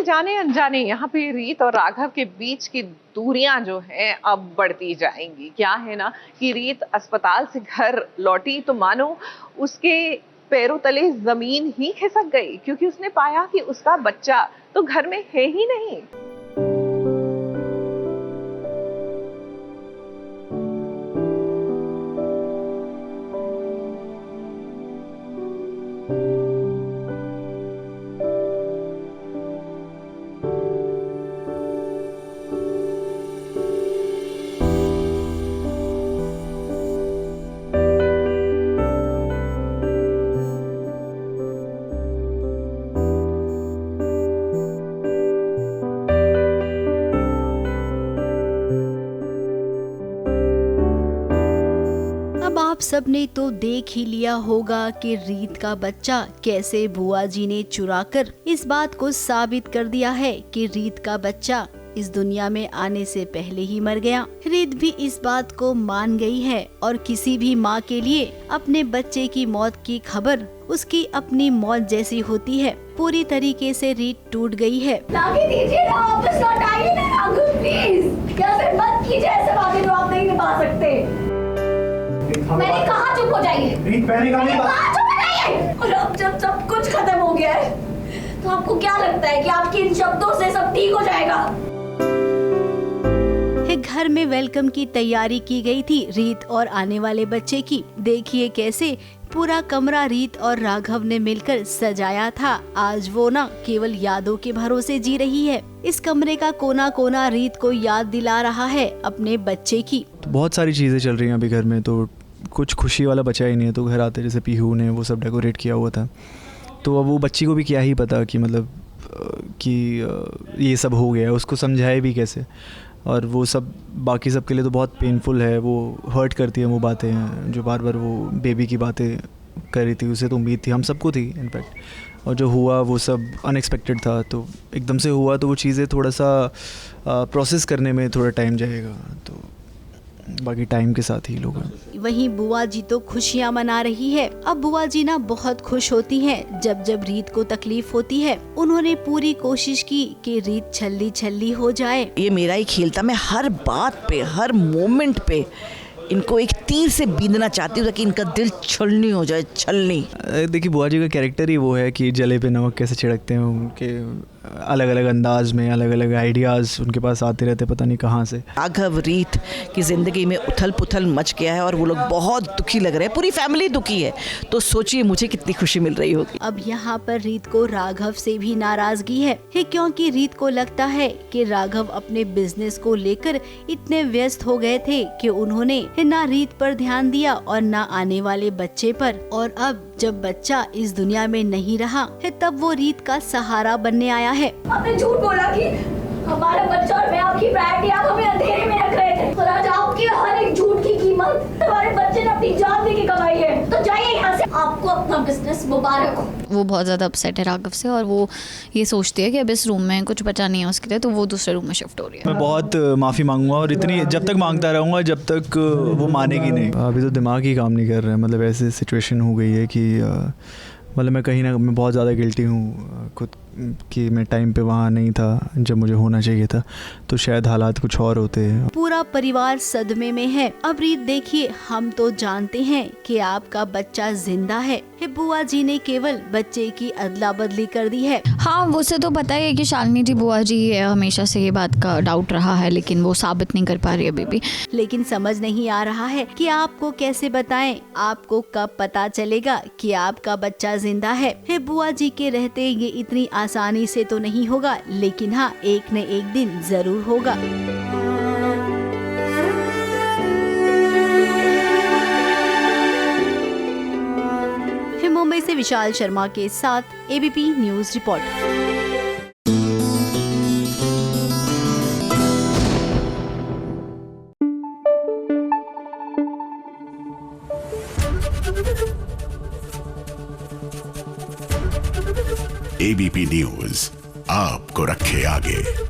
दरअसल जाने अनजाने यहाँ पे रीत और राघव के बीच की दूरियां जो हैं अब बढ़ती जाएंगी। क्या है ना कि रीत अस्पताल से घर लौटी तो मानो उसके पैरों तले जमीन ही खिसक गई, क्योंकि उसने पाया कि उसका बच्चा तो घर में है ही नहीं। आप सबने तो देख ही लिया होगा कि रीत का बच्चा कैसे बुआ जी ने चुराकर इस बात को साबित कर दिया है कि रीत का बच्चा इस दुनिया में आने से पहले ही मर गया। रीत भी इस बात को मान गई है और किसी भी माँ के लिए अपने बच्चे की मौत की खबर उसकी अपनी मौत जैसी होती है। पूरी तरीके से रीत टूट गई है। दीजिए ना, वापस लौट आइए ना राघव, प्लीज। या फिर मत कीजिए ऐसे बातें जो आप नहीं निभा सकते। मैंने कहा चुप हो जाइए। मैंने कहा चुप हो जाइए। और अब जब सब कुछ खत्म हो गया है तो आपको क्या लगता है कि आपके इन शब्दों से सब ठीक हो जाएगा? घर में वेलकम की तैयारी की गई थी रीत और आने वाले बच्चे की। देखिए कैसे पूरा कमरा रीत और राघव ने मिलकर सजाया था। आज वो ना केवल यादों के भरोसे जी रही है। इस कमरे का कोना कोना रीत को याद दिला रहा है अपने बच्चे की। तो बहुत सारी चीज़ें चल रही हैं अभी घर में, तो कुछ खुशी वाला बचा ही नहीं है। तो घर आते जैसे पीहू ने वो सब डेकोरेट किया हुआ था, तो अब वो बच्ची को भी क्या ही पता कि मतलब कि ये सब हो गया, उसको समझाए भी कैसे। और वो सब बाकी सब के लिए तो बहुत पेनफुल है, वो हर्ट करती है वो बातें जो बार बार वो बेबी की बातें कर रही थी। उसे तो उम्मीद थी, हम सबको थी इनफैक्ट, और जो हुआ वो सब अनएक्सपेक्टेड था। तो एकदम से हुआ तो वो चीज़ें थोड़ा सा प्रोसेस करने में थोड़ा टाइम जाएगा, तो बाकी टाइम के साथ ही लोग। वहीं बुआ जी तो खुशियाँ मना रही है। अब बुआ जी ना बहुत खुश होती हैं जब जब रीत को तकलीफ होती है। उन्होंने पूरी कोशिश की कि रीत छल्ली छल्ली हो जाए। ये मेरा ही खेल था, मैं हर बात पे हर मोमेंट पे इनको एक तीर से बींधना चाहती हूँ ताकि इनका दिल छलनी हो जाए, छलनी। देखिए बुआ जी का कैरेक्टर ही वो है कि जले पे नमक कैसे छिड़कते हैं। उनके अलग अलग अंदाज में अलग अलग आइडियाज़ उनके पास आते रहते, पता नहीं कहाँ से। राघव रीत की ज़िंदगी में उथल पुथल मच गया है और वो लोग बहुत दुखी लग रहे हैं, पूरी फैमिली दुखी है। तो सोचिए मुझे कितनी खुशी मिल रही होगी। अब यहाँ पर रीत को राघव से भी नाराजगी है, क्योंकि रीत को लगता है कि राघव अपने बिजनेस को लेकर इतने व्यस्त हो गए थे कि उन्होंने ना रीत पर ध्यान दिया और ना आने वाले बच्चे पर। और अब जब बच्चा इस दुनिया में नहीं रहा है तब वो रीत का सहारा बनने आया है। आपने झूठ बोला कि हमारा बच्चा और मैं आपकी प्रायोरिटी, आप हमें अंधेरे में रख रहे थे। और आज आपकी हर एक झूठ की कीमत हमारे बच्चे ने अपनी जान दे के कमाई है। तो जाइए यहाँ से, आपको अपना बिजनेस मुबारक हो। वो बहुत ज़्यादा अपसेट है राघव से, और वो ये सोचती है कि अब इस रूम में कुछ बचा नहीं है उसके लिए, तो वो दूसरे रूम में शिफ्ट हो रही है। मैं बहुत माफ़ी मांगूंगा और इतनी जब तक मांगता रहूँगा जब तक वो मानेगी नहीं। अभी तो दिमाग ही काम नहीं कर रहा है। मतलब ऐसी सिचुएशन हो गई है कि मतलब मैं बहुत ज़्यादा गिल्टी हूँ खुद कि मैं टाइम पे वहाँ नहीं था जब मुझे होना चाहिए था, तो शायद हालात कुछ और होते हैं। पूरा परिवार सदमे में है। अब रीत देखिए, हम तो जानते हैं कि आपका बच्चा जिंदा है। बुआ जी ने केवल बच्चे की अदला बदली कर दी है। हाँ, उसे तो पता है कि शालिनी जी बुआ जी हमेशा से ये बात का डाउट रहा है, लेकिन वो साबित नहीं कर पा रही अभी भी। लेकिन समझ नहीं आ रहा है कि आपको कैसे बताएं, आपको कब पता चलेगा कि आपका बच्चा जिंदा है। बुआ जी के रहते ये इतनी आसानी से तो नहीं होगा, लेकिन हाँ एक न एक दिन जरूर होगा। मुंबई से विशाल शर्मा के साथ ABP news report. ABP news आपको रखे आगे।